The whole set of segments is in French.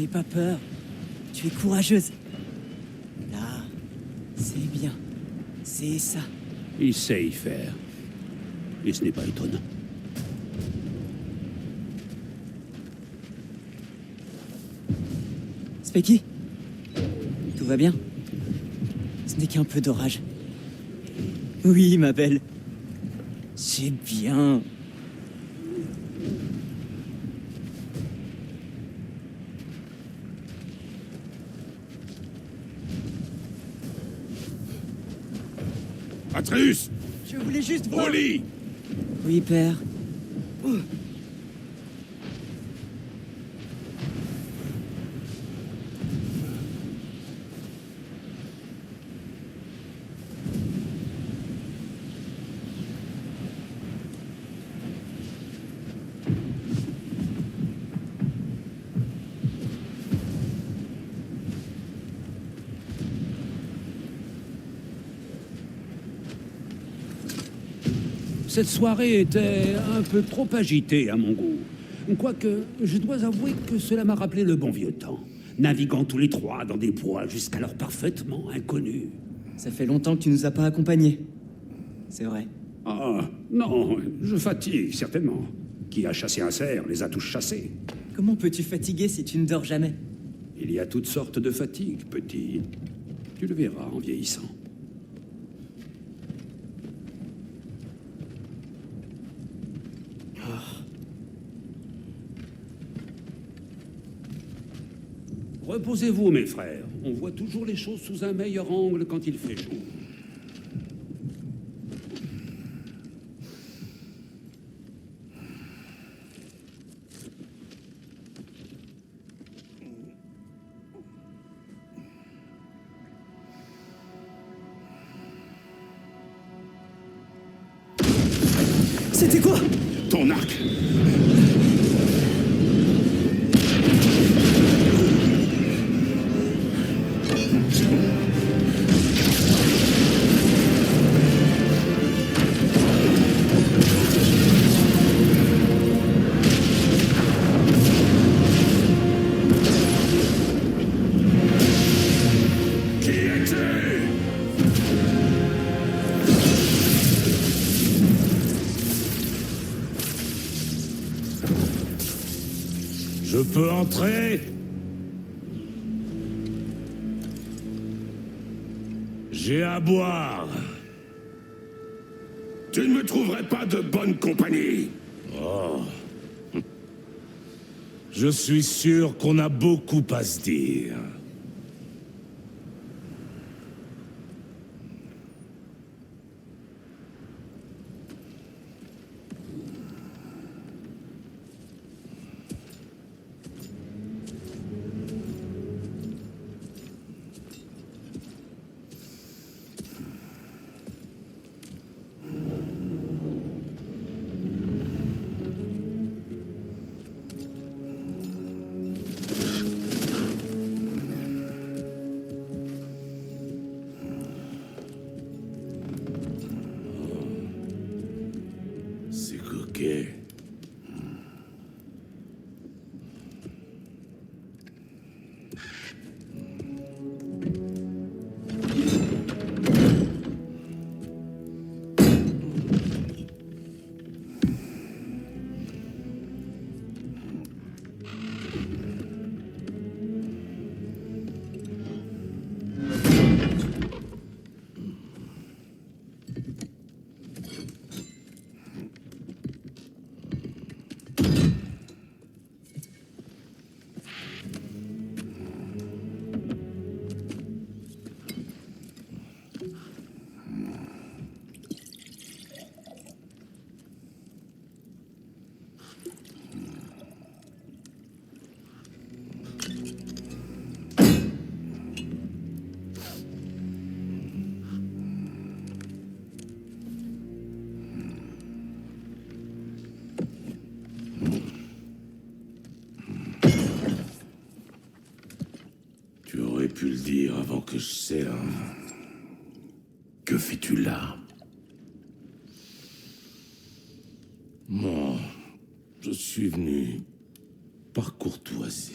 N'aie pas peur. Tu es courageuse. Là, c'est bien. C'est ça. Il sait y faire. Et ce n'est pas étonnant. Specky, tout va bien? Ce n'est qu'un peu d'orage. Oui, ma belle. C'est bien. Atreus! Je voulais juste voir... Au lit! Oui, père. Cette soirée était un peu trop agitée à mon goût. Quoique, je dois avouer que cela m'a rappelé le bon vieux temps, naviguant tous les trois dans des bois jusqu'alors parfaitement inconnus. Ça fait longtemps que tu nous as pas accompagnés. C'est vrai. Ah, non, je fatigue, certainement. Qui a chassé un cerf les a tous chassés. Comment peux-tu fatiguer si tu ne dors jamais? Il y a toutes sortes de fatigues, petit. Tu le verras en vieillissant. Reposez-vous, mes frères. On voit toujours les choses sous un meilleur angle quand il fait chaud. C'était quoi? Ton arc! Je peux entrer? J'ai à boire. Tu ne me trouverais pas de bonne compagnie. Oh. Je suis sûr qu'on a beaucoup à se dire. C'est coquet. Tu aurais pu le dire avant que je serve. Que fais-tu là? Moi, je suis venu par courtoisie.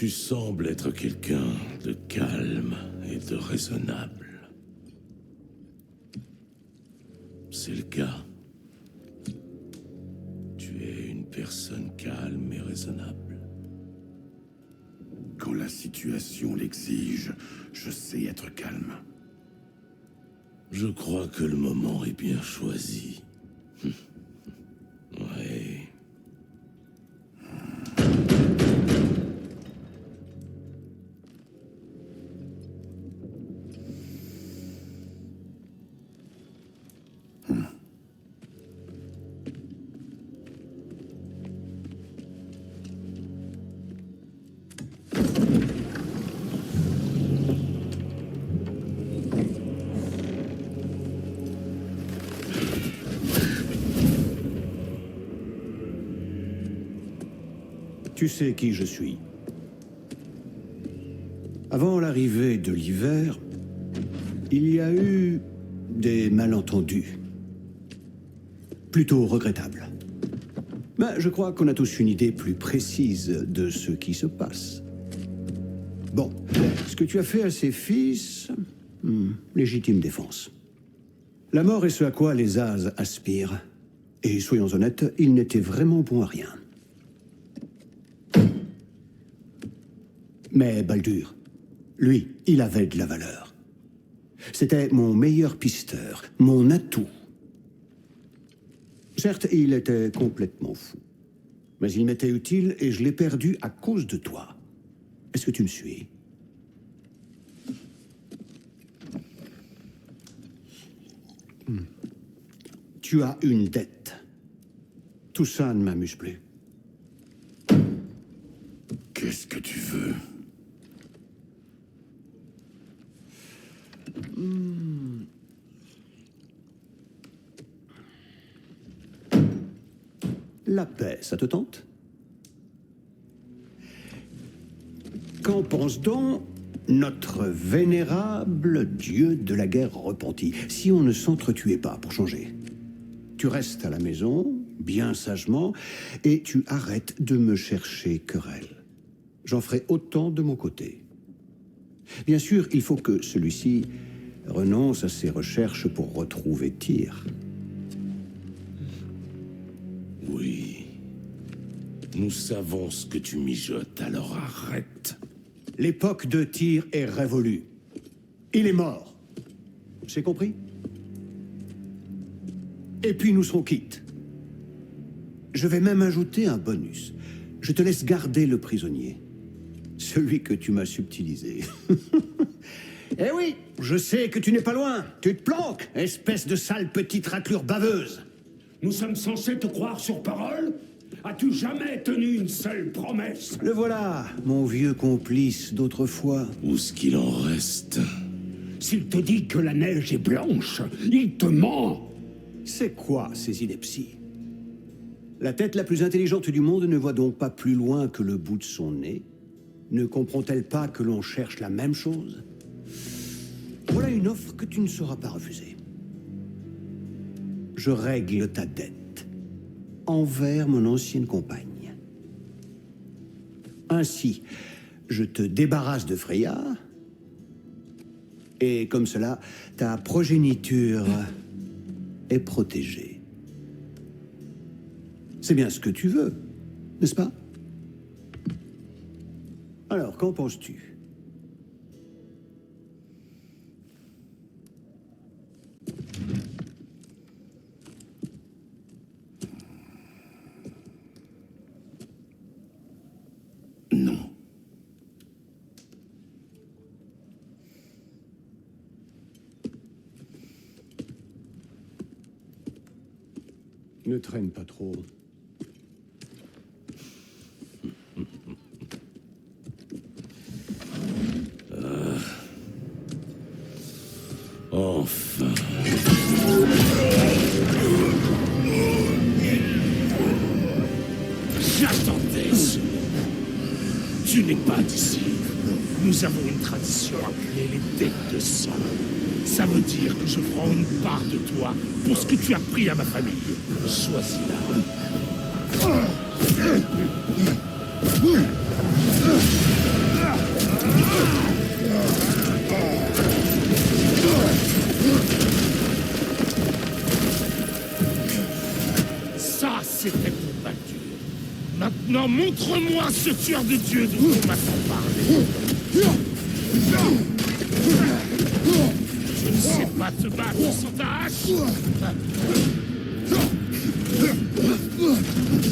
Tu sembles être quelqu'un de calme et de raisonnable. C'est le cas. Tu es une personne calme et raisonnable. Quand la situation l'exige, je sais être calme. Je crois que le moment est bien choisi. Ouais. Tu sais qui je suis. Avant l'arrivée de l'hiver, il y a eu des malentendus. Plutôt regrettables. Mais je crois qu'on a tous une idée plus précise de ce qui se passe. Bon, ce que tu as fait à ses fils... légitime défense. La mort est ce à quoi les As aspirent. Et soyons honnêtes, ils n'étaient vraiment bons à rien. Mais Baldur, lui, il avait de la valeur. C'était mon meilleur pisteur, mon atout. Certes, il était complètement fou. Mais il m'était utile et je l'ai perdu à cause de toi. Est-ce que tu me suis? Tu as une dette. Tout ça ne m'amuse plus. Qu'est-ce que tu veux? La paix, ça te tente? Qu'en pense donc notre vénérable dieu de la guerre repenti, si on ne s'entretuait pas pour changer? Tu restes à la maison, bien sagement, et tu arrêtes de me chercher querelle. J'en ferai autant de mon côté. Bien sûr, il faut que celui-ci renonce à ses recherches pour retrouver Tyr. Oui. Nous savons ce que tu mijotes, alors arrête. L'époque de Tyr est révolue. Il est mort. C'est compris? Et puis nous serons quittes. Je vais même ajouter un bonus. Je te laisse garder le prisonnier. Celui que tu m'as subtilisé. Eh oui, je sais que tu n'es pas loin. Tu te planques, espèce de sale petite raclure baveuse. Nous sommes censés te croire sur parole? As-tu jamais tenu une seule promesse? Le voilà, mon vieux complice d'autrefois. Où est-ce qu'il en reste? S'il te dit que la neige est blanche, il te ment. C'est quoi ces inepties? La tête la plus intelligente du monde ne voit donc pas plus loin que le bout de son nez? Ne comprend-elle pas que l'on cherche la même chose? Voilà une offre que tu ne sauras pas refuser. Je règle ta dette envers mon ancienne compagne. Ainsi, je te débarrasse de Freya, et comme cela, ta progéniture est protégée. C'est bien ce que tu veux, n'est-ce pas? Alors, qu'en penses-tu? Non. Ne traîne pas trop. Enfin. J'attendais ce moment. Tu n'es pas d'ici. Nous avons une tradition appelée les dettes de sang. Ça veut dire que je prends une part de toi pour ce que tu as pris à ma famille. Choisis-la. Maintenant, montre-moi ce tueur de Dieu dont on m'a tant parlé. Je ne sais pas te battre sans ta hache.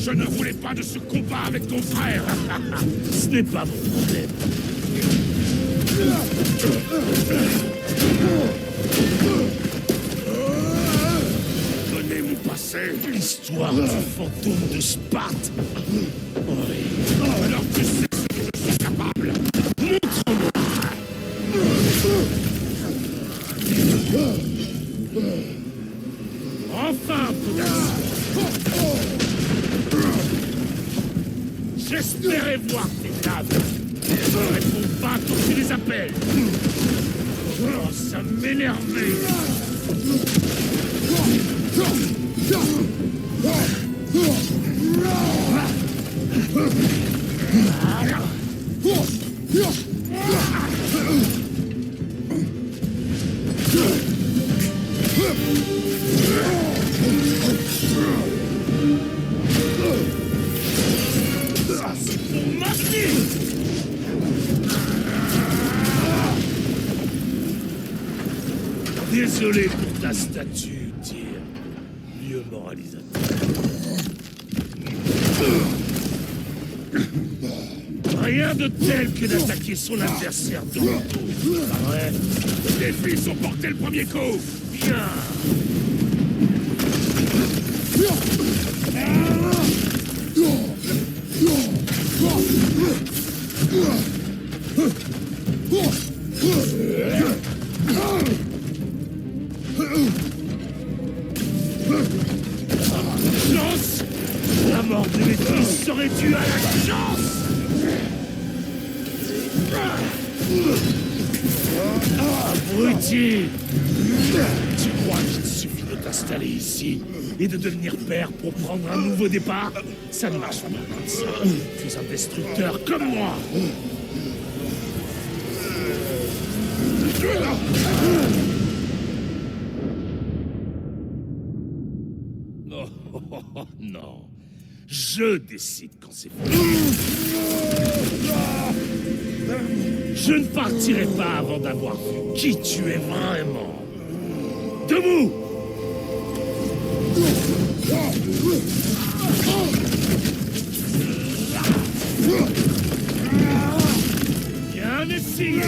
Je ne voulais pas de ce combat avec ton frère. Ce n'est pas mon problème. Connais mon passé, l'histoire du fantôme de Sparte. Oui. Alors tu sais ce que je suis capable. Montre-moi. Enfin un peu d'action. J'espérais voir tes tables. Ne réponds pas quand tu les appelles. Oh, ça m'énervait. Ça, c'est pour Magni. Désolé pour ta statue, Tyr. Vieux moralisateur. Rien de tel que d'attaquer son adversaire dans le dos. Pas vrai? Les filles ont porté le premier coup. Bien. Chance! La mort de mes fils serait due à la chance! Abruti! Tu crois qu'il suffit de t'installer ici et de devenir père pour prendre un nouveau départ? Ça ne marche pas comme ça. Tu es un destructeur comme moi! Oh, non. Je décide quand c'est fini. Je ne partirai pas avant d'avoir vu qui tu es vraiment. Debout! Bien essayé!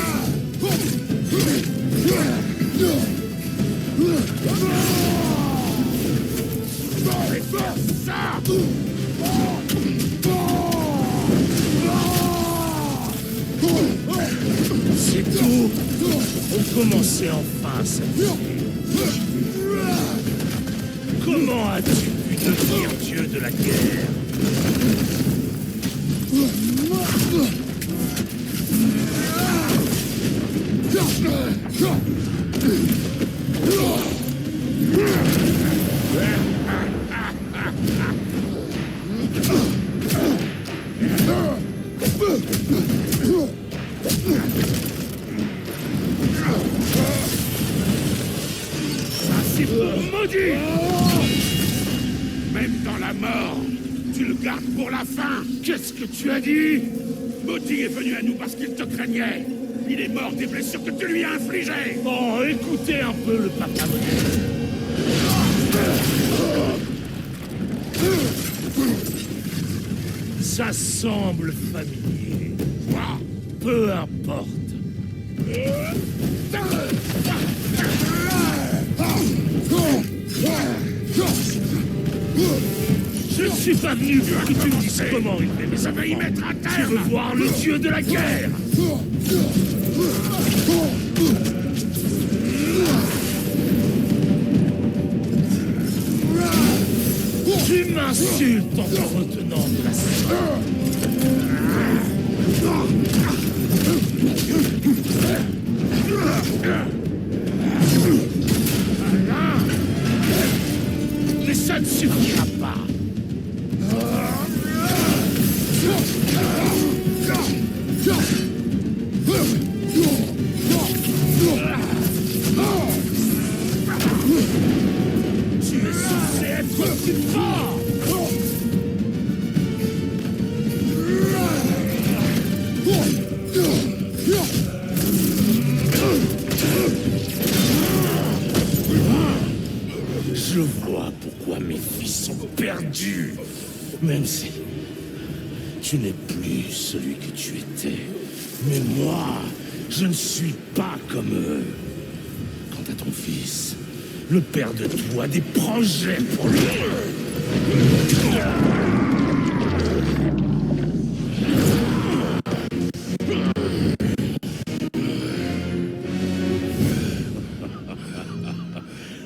Ça! C'est tout. On commençait enfin à s'amuser. Comment as-tu pu devenir dieu de la guerre? C'est pour maudit! Même dans la mort, tu le gardes pour la fin. Qu'est-ce que tu as dit? Maudit est venu à nous parce qu'il te craignait. Il est mort des blessures que tu lui as infligées. Oh, écoutez un peu le papa modèle. Ça semble familier. Peu importe. Je ne suis pas venu pour que tu me dises comment il fait, mais ça va y mettre un terme. Tu veux voir le dieu de la guerre? Tu m'insultes en te retenant de la scène. Mais ça ne suffira pas. Tu es censé être plus fort. perdu. Même si tu n'es plus celui que tu étais. Mais moi, je ne suis pas comme eux. Quant à ton fils, le père de toi a des projets pour lui.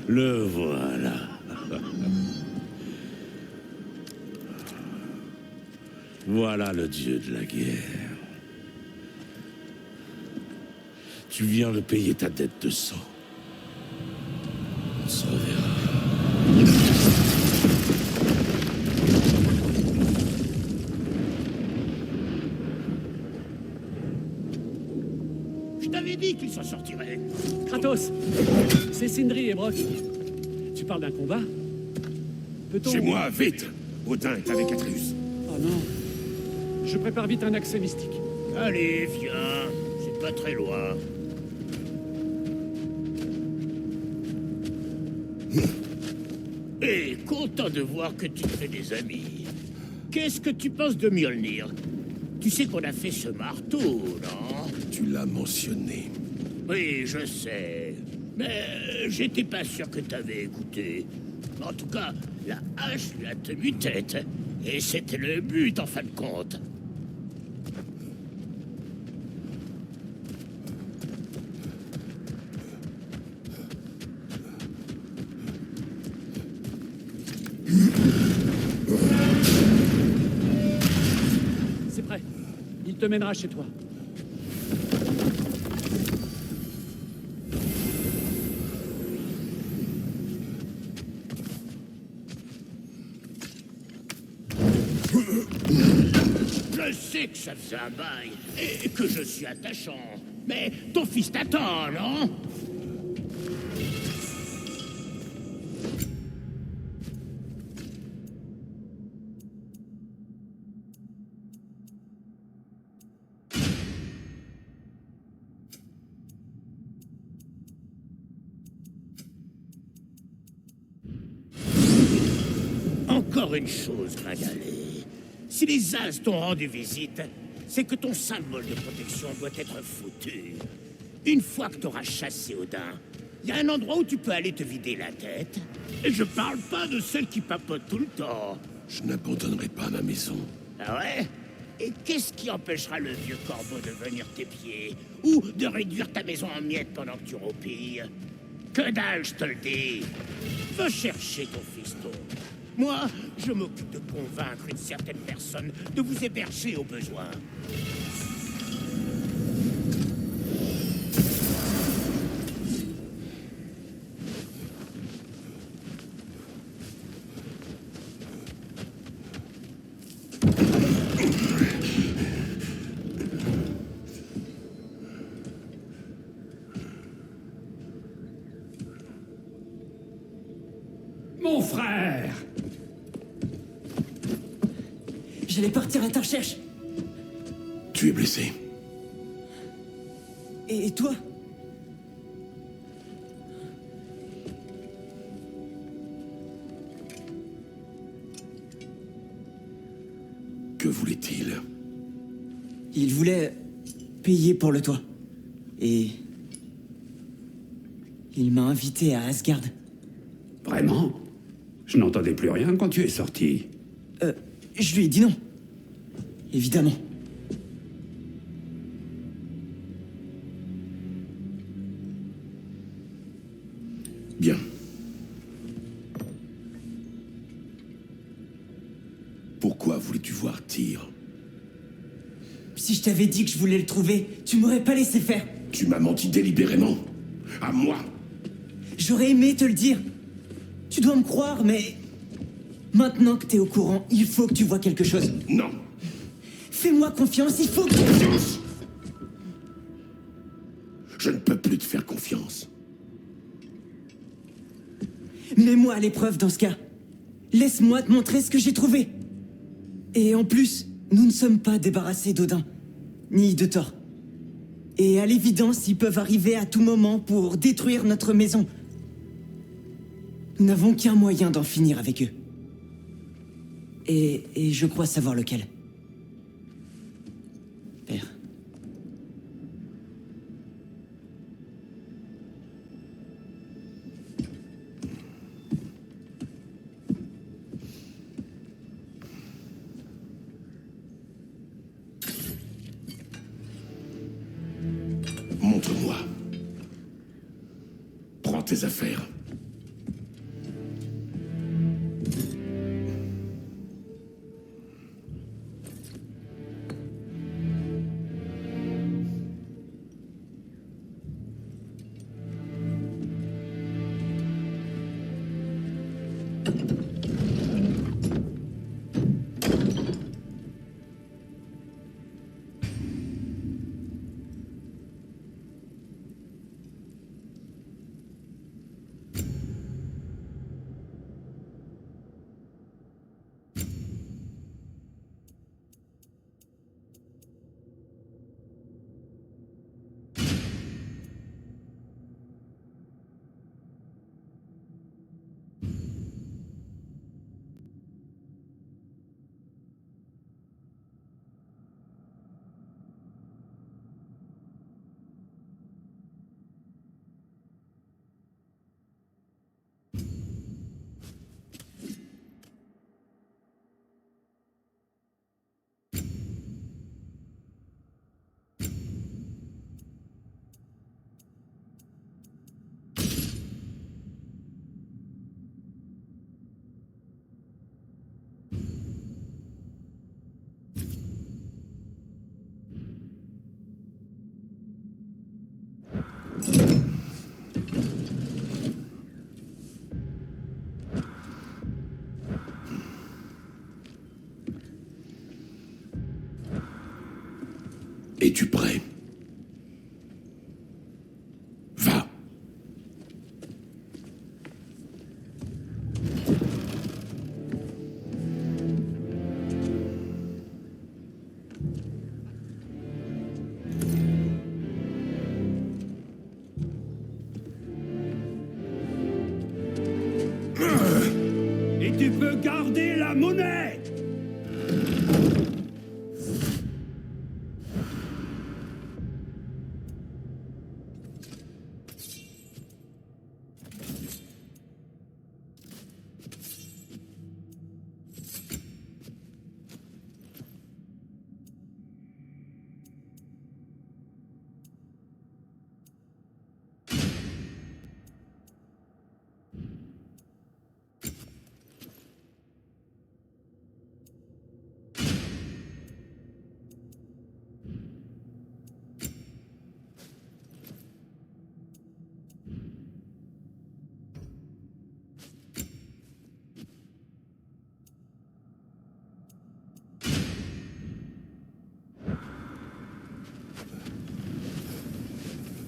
Le voilà. Voilà le dieu de la guerre. Tu viens de payer ta dette de sang. On se reverra. Je t'avais dit qu'il s'en sortirait. Kratos, c'est Sindri et Brok. Tu parles d'un combat? Peut-on... Chez moi, vite. Odin est avec Atreus. Oh non. Je prépare vite un accès mystique. Allez, viens. C'est pas très loin. Et content de voir que tu te fais des amis. Qu'est-ce que tu penses de Mjolnir? Tu sais qu'on a fait ce marteau, non? Tu l'as mentionné. Oui, je sais. Mais j'étais pas sûr que t'avais écouté. En tout cas, la hache lui a tenu tête. Et c'était le but, en fin de compte. C'est prêt. Il te mènera chez toi. Je sais que ça faisait un bail, et que je suis attachant. Mais ton fils t'attend, non? Encore une chose, Gringalet. Si les As t'ont rendu visite, c'est que ton symbole de protection doit être foutu. Une fois que t'auras chassé Odin, il y a un endroit où tu peux aller te vider la tête. Et je parle pas de celle qui papote tout le temps. Je n'abandonnerai pas ma maison. Ah ouais? Et qu'est-ce qui empêchera le vieux corbeau de venir t'épier? Ou de réduire ta maison en miettes pendant que tu roupilles? Que dalle, je te le dis! Va chercher ton fiston. Moi, je m'occupe de convaincre une certaine personne de vous héberger au besoin. Mon frère! J'allais partir à ta recherche. Tu es blessé. Et toi? Que voulait-il? Il voulait payer pour le toit. Et... il m'a invité à Asgard. Vraiment? Je n'entendais plus rien quand tu es sorti. Je lui ai dit non. Évidemment. Bien. Pourquoi voulais-tu voir Tyr? Si je t'avais dit que je voulais le trouver, tu m'aurais pas laissé faire. Tu m'as menti délibérément. À moi. J'aurais aimé te le dire. Tu dois me croire, mais... maintenant que t'es au courant, il faut que tu vois quelque chose. Non. Fais-moi confiance, il faut que... Confiance. Je ne peux plus te faire confiance. Mets-moi à l'épreuve dans ce cas. Laisse-moi te montrer ce que j'ai trouvé. Et en plus, nous ne sommes pas débarrassés d'Odin, ni de Thor. Et à l'évidence, ils peuvent arriver à tout moment pour détruire notre maison. Nous n'avons qu'un moyen d'en finir avec eux. Et je crois savoir lequel. Père. Montre-moi. Prends tes affaires. Es-tu prêt? Va. Et tu peux garder la monnaie!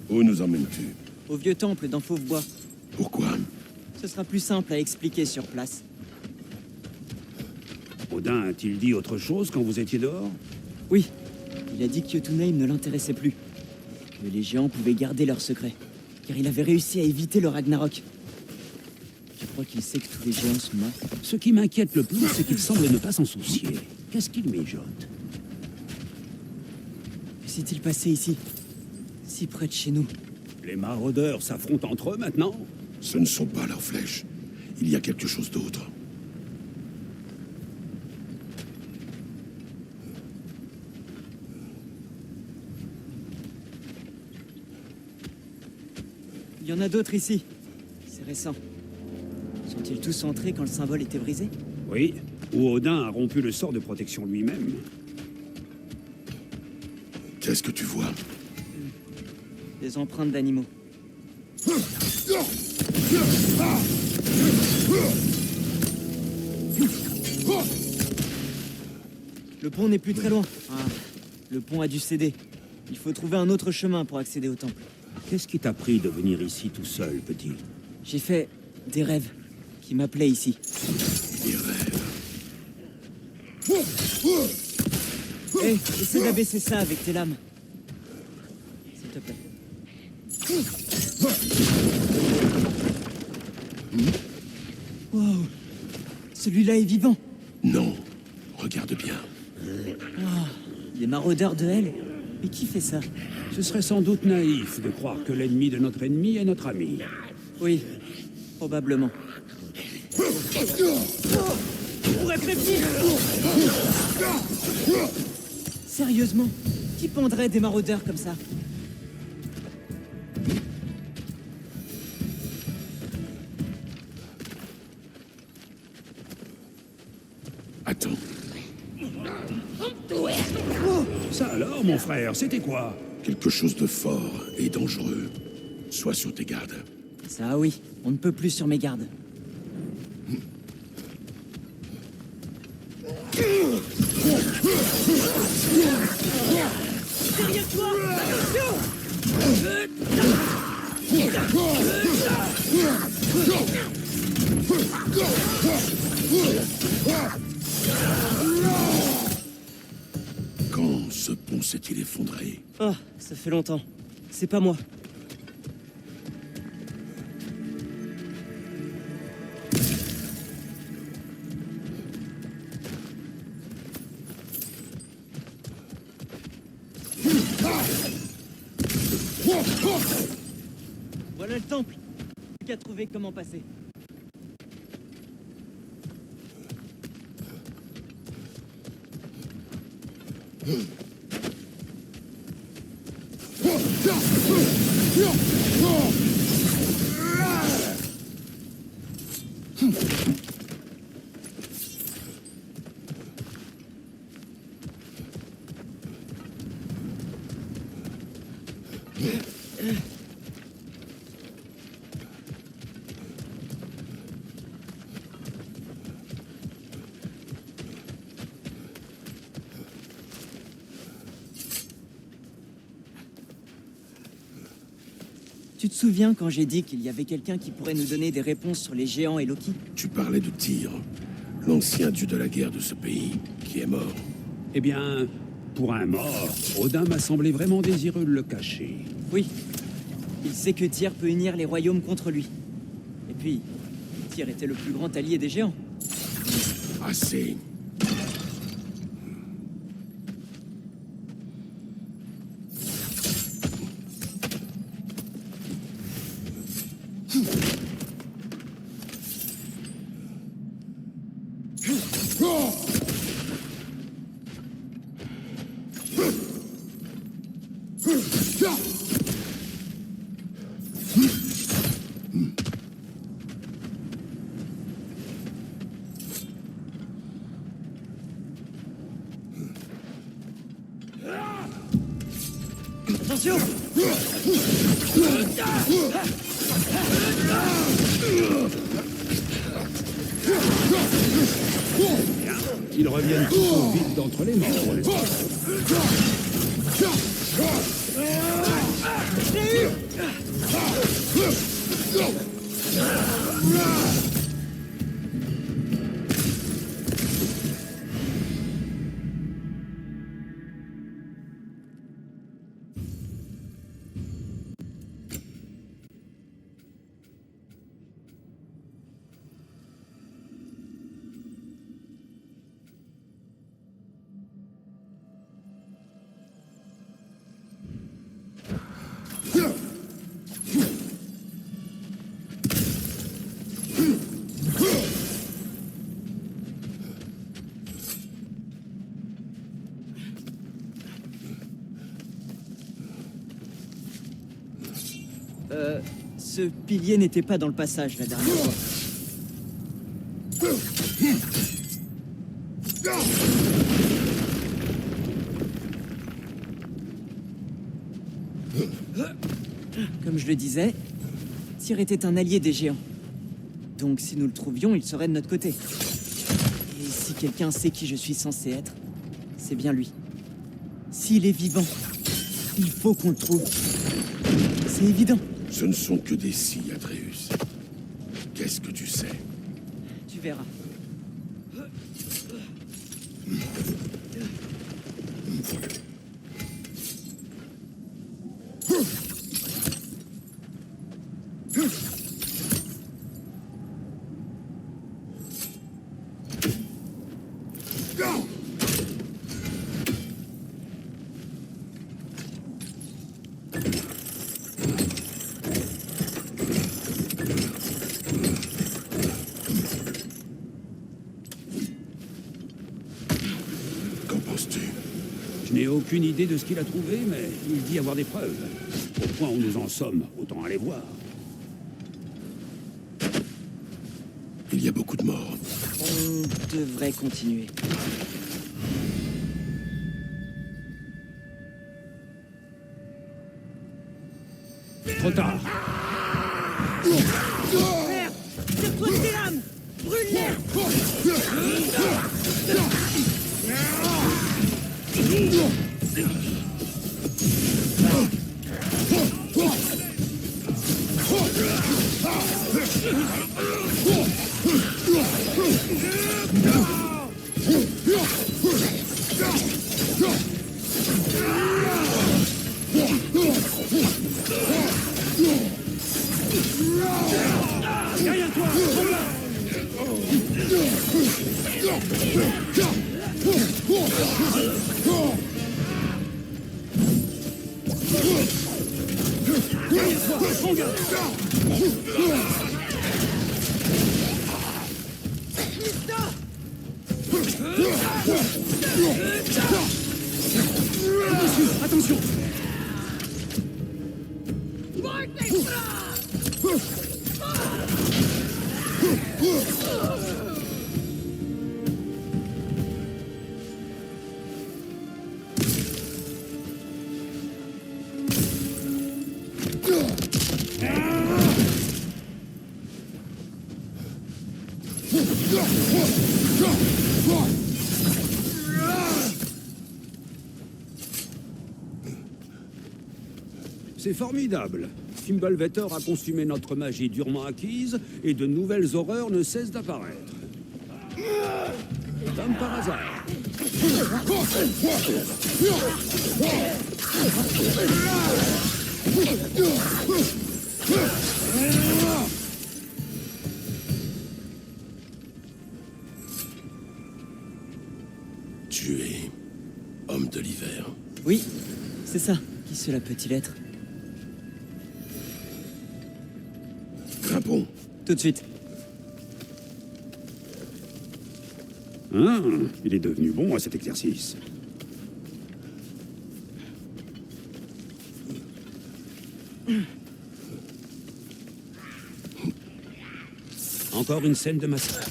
Où nous emmènes-tu? Au vieux temple dans Fauve-Bois. Pourquoi? Ce sera plus simple à expliquer sur place. Odin a-t-il dit autre chose quand vous étiez dehors? Oui, il a dit que Jotunheim ne l'intéressait plus. Que les géants pouvaient garder leurs secrets. Car il avait réussi à éviter le Ragnarok. Je crois qu'il sait que tous les géants sont morts. Ce qui m'inquiète le plus, c'est qu'il semble ne pas s'en soucier. Qu'est-ce qu'il mijote? Que s'est-il passé ici? Si près de chez nous. Les maraudeurs s'affrontent entre eux maintenant? Ce ne sont pas leurs flèches. Il y a quelque chose d'autre. Il y en a d'autres ici. C'est récent. Sont-ils tous entrés quand le symbole était brisé? Oui, ou Odin a rompu le sort de protection lui-même. Qu'est-ce que tu vois? Des empreintes d'animaux. Le pont n'est plus très loin. Ah, le pont a dû céder. Il faut trouver un autre chemin pour accéder au temple. Qu'est-ce qui t'a pris de venir ici tout seul, petit? J'ai fait des rêves qui m'appelaient ici. Des rêves. Hé, essaie d'abaisser ça avec tes lames. S'il te plaît. Wow. Celui-là est vivant. Non, Regarde bien. Les maraudeurs de Hell. Mais qui fait ça? Ce serait sans doute naïf de croire que l'ennemi de notre ennemi est notre ami. Oui, probablement. Pourrait prévenir. Sérieusement, qui pondrait des maraudeurs comme ça? Attends. Ça alors, mon frère, c'était quoi? Quelque chose de fort et dangereux. Sois sur tes gardes. Ça oui, on ne peut plus sur mes gardes. Derrière toi! Quand ce pont s'est-il effondré? Oh, ça fait longtemps. C'est pas moi. Voilà le temple. Plus qu'à trouver comment passer. Tu te souviens quand j'ai dit qu'il y avait quelqu'un qui pourrait nous donner des réponses sur les géants et Loki? Tu parlais de Tyr, l'ancien dieu de la guerre de ce pays, qui est mort. Eh bien, pour un mort, Odin m'a semblé vraiment désireux de le cacher. Oui. Il sait que Tyr peut unir les royaumes contre lui. Et puis, Tyr était le plus grand allié des géants. Assez. Attention! Qu'ils reviennent plutôt vite d'entre les morts, n'est-ce pas? Ce pilier n'était pas dans le passage la dernière fois. Comme je le disais, Tyr était un allié des géants. Donc si nous le trouvions, il serait de notre côté. Et si quelqu'un sait qui je suis censé être, c'est bien lui. S'il est vivant, il faut qu'on le trouve. C'est évident. Ce ne sont que des si, Atreus. Qu'est-ce que tu sais? Tu verras. n'ai aucune idée de ce qu'il a trouvé, mais il dit avoir des preuves. Au point où nous en sommes, autant aller voir. Il y a beaucoup de morts. On devrait continuer. Trop tard. Merde! Tire-toi de tes lames! Brûle-les! Derrière toi! Attention! C'est formidable. Fimbulvetor a consumé notre magie durement acquise et de nouvelles horreurs ne cessent d'apparaître. Comme par hasard. Tu es homme de l'hiver. Oui, c'est ça. Qui cela peut-il être? Grimpons. Tout de suite. Hein? Il est devenu bon à cet exercice. Encore une scène de massacre.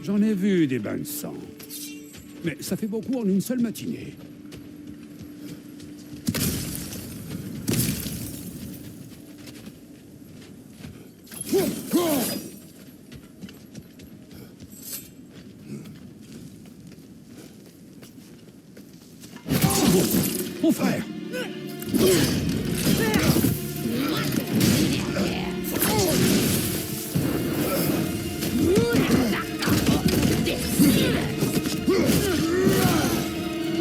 J'en ai vu des bains de sang. Mais ça fait beaucoup en une seule matinée. Mon frère!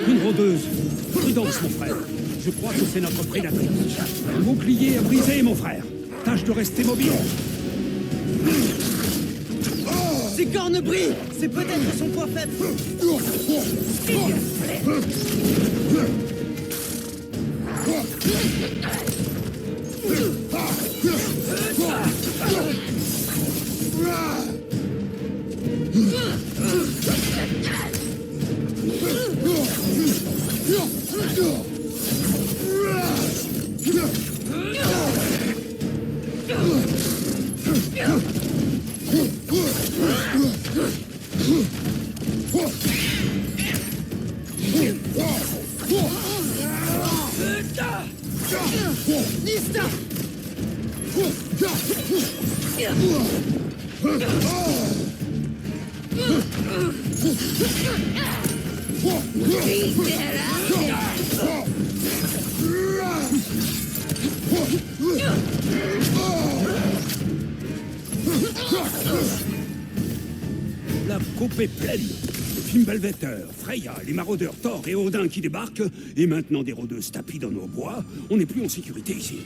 Une rôdeuse. Prudence, mon frère. Je crois que c'est notre prédatrice. Le bouclier est brisé, mon frère. Tâche de rester mobile. Ses cornes brillent! C'est peut-être son point faible! Nista! La coupe est pleine. Fimbulvetor, Freya, les maraudeurs Thor et Odin qui débarquent, et maintenant des rôdeuses tapis dans nos bois. On n'est plus en sécurité ici.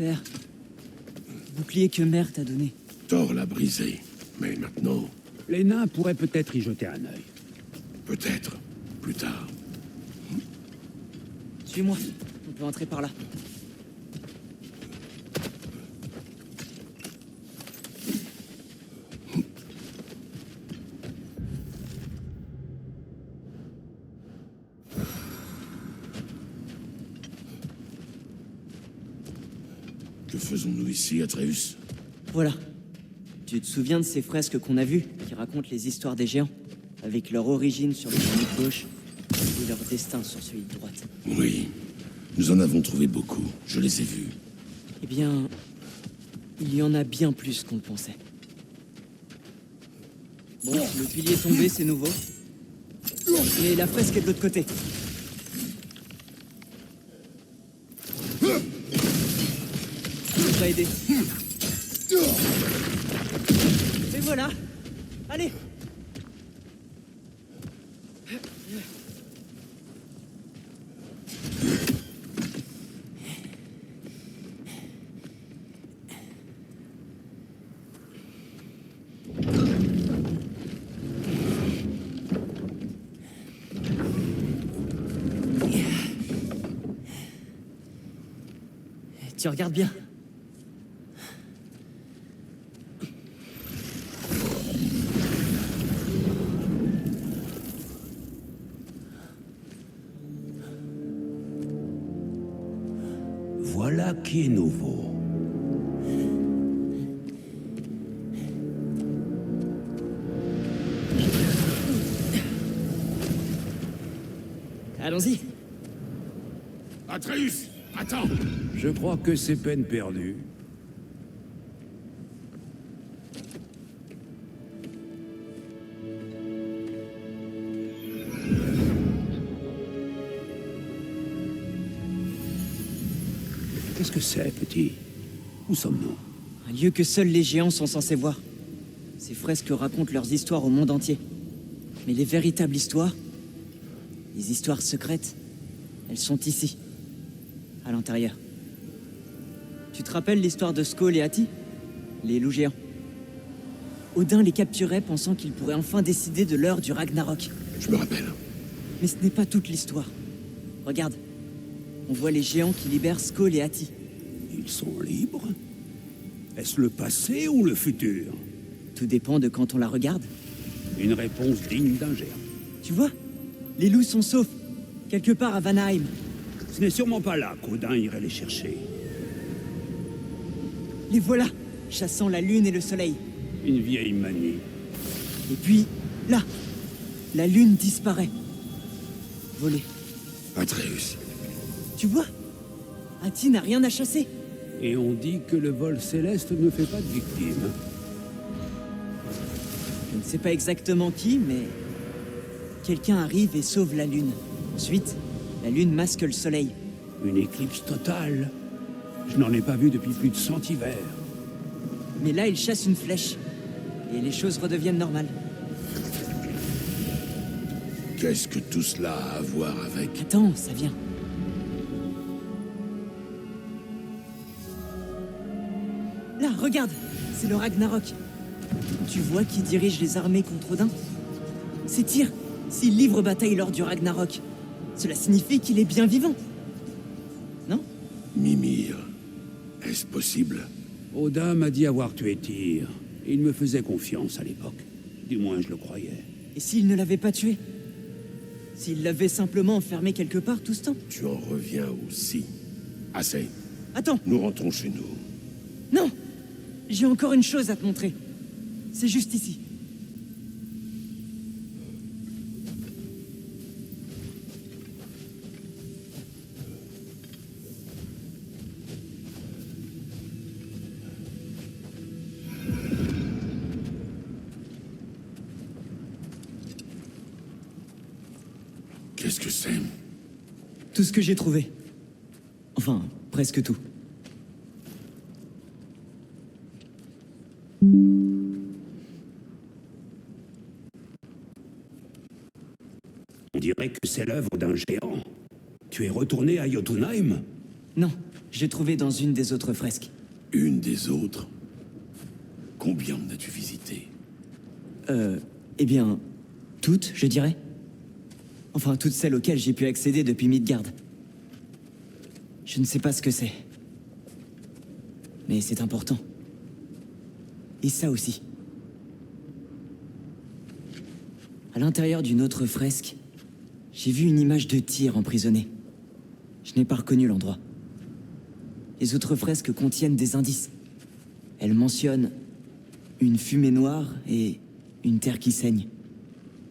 Père. Le bouclier que Mère t'a donné. Thor l'a brisé. Mais maintenant, Les nains pourraient peut-être y jeter un œil. peut-être, plus tard. Suis-moi. On peut entrer par là. Que faisons-nous ici, Atreus? Voilà. Tu te souviens de ces fresques qu'on a vues, qui racontent les histoires des géants, avec leur origine sur le genou gauche et leur destin sur celui de droite? Oui. Nous en avons trouvé beaucoup. Je les ai vus. Eh bien, il y en a bien plus qu'on le pensait. Bon, le pilier est tombé, c'est nouveau. Et la fresque est de l'autre côté. On va aider. Et voilà. Allez. Tu regardes bien. Voilà qui est nouveau. Allons-y. Atreus, attends. Je crois que c'est peine perdue. Qu'est-ce que c'est, petit? Où sommes-nous? Un lieu que seuls les géants sont censés voir. Ces fresques racontent leurs histoires au monde entier. Mais les véritables histoires, les histoires secrètes, elles sont ici, à l'intérieur. Tu te rappelles l'histoire de Skoll et Hati? Les loups géants. Odin les capturait pensant qu'il pourrait enfin décider de l'heure du Ragnarok. Je me rappelle. Mais ce n'est pas toute l'histoire. Regarde. On voit les géants qui libèrent Skoll et Hati. Ils sont libres? Est-ce le passé ou le futur? Tout dépend de quand on la regarde. Une réponse digne d'un géant. Tu vois? Les loups sont saufs. Quelque part à Vanaheim. Ce n'est sûrement pas là qu'Odin irait les chercher. Les voilà, chassant la lune et le soleil. Une vieille manie. Et puis, là, la lune disparaît. Volée. Atreus. Tu vois? Hati n'a rien à chasser. Et on dit que le vol céleste ne fait pas de victimes. Je ne sais pas exactement qui, mais... quelqu'un arrive et sauve la lune. Ensuite, la lune masque le soleil. Une éclipse totale. Je n'en ai pas vu depuis plus de 100 hivers. Mais là, il chasse une flèche. Et les choses redeviennent normales. Qu'est-ce que tout cela a à voir avec... Attends, ça vient. Là, regarde! C'est le Ragnarok. Tu vois qui dirige les armées contre Odin? C'est Tyr. S'il livre bataille lors du Ragnarok, cela signifie qu'il est bien vivant. Non? Mimir. Est-ce possible? Odin m'a dit avoir tué Tyr. Et il me faisait confiance à l'époque. Du moins, je le croyais. Et s'il ne l'avait pas tué? S'il l'avait simplement enfermé quelque part tout ce temps? Tu en reviens aussi. Assez. Attends! Nous rentrons chez nous. Non! J'ai encore une chose à te montrer. C'est juste ici. Qu'est-ce que c'est? Tout ce que j'ai trouvé. Enfin, presque tout. On dirait que c'est l'œuvre d'un géant. Tu es retourné à Jotunheim? Non, j'ai trouvé dans une des autres fresques. Une des autres? Combien en as-tu visité? Eh bien, toutes, je dirais. Enfin, toutes celles auxquelles j'ai pu accéder depuis Midgard. Je ne sais pas ce que c'est. Mais c'est important. Et ça aussi. À l'intérieur d'une autre fresque, j'ai vu une image de Tyr emprisonné. Je n'ai pas reconnu l'endroit. Les autres fresques contiennent des indices. Elles mentionnent une fumée noire et une terre qui saigne.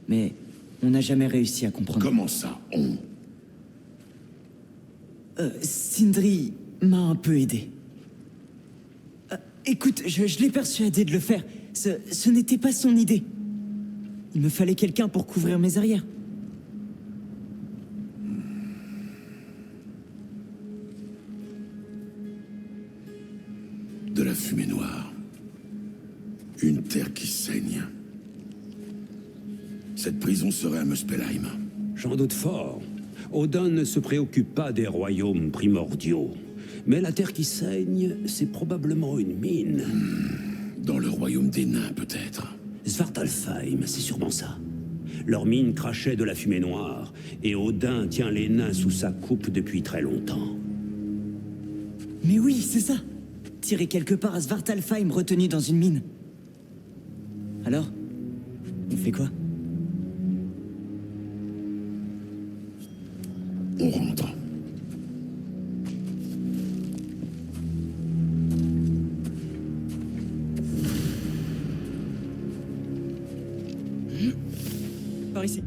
Mais on n'a jamais réussi à comprendre. Comment ça, on? Sindri m'a un peu aidé. Écoute, je l'ai persuadé de le faire. Ce n'était pas son idée. Il me fallait quelqu'un pour couvrir mes arrières. De la fumée noire. Une terre qui saigne. Cette prison serait à Muspelheim. J'en doute fort. Odin ne se préoccupe pas des royaumes primordiaux. Mais la terre qui saigne, c'est probablement une mine. Dans le royaume des nains, peut-être. Svartalfheim, c'est sûrement ça. Leur mine crachait de la fumée noire, et Odin tient les nains sous sa coupe depuis très longtemps. Mais oui, c'est ça. Tiré quelque part à Svartalfheim, retenu dans une mine. Alors, on fait quoi? On rentre. Par ici.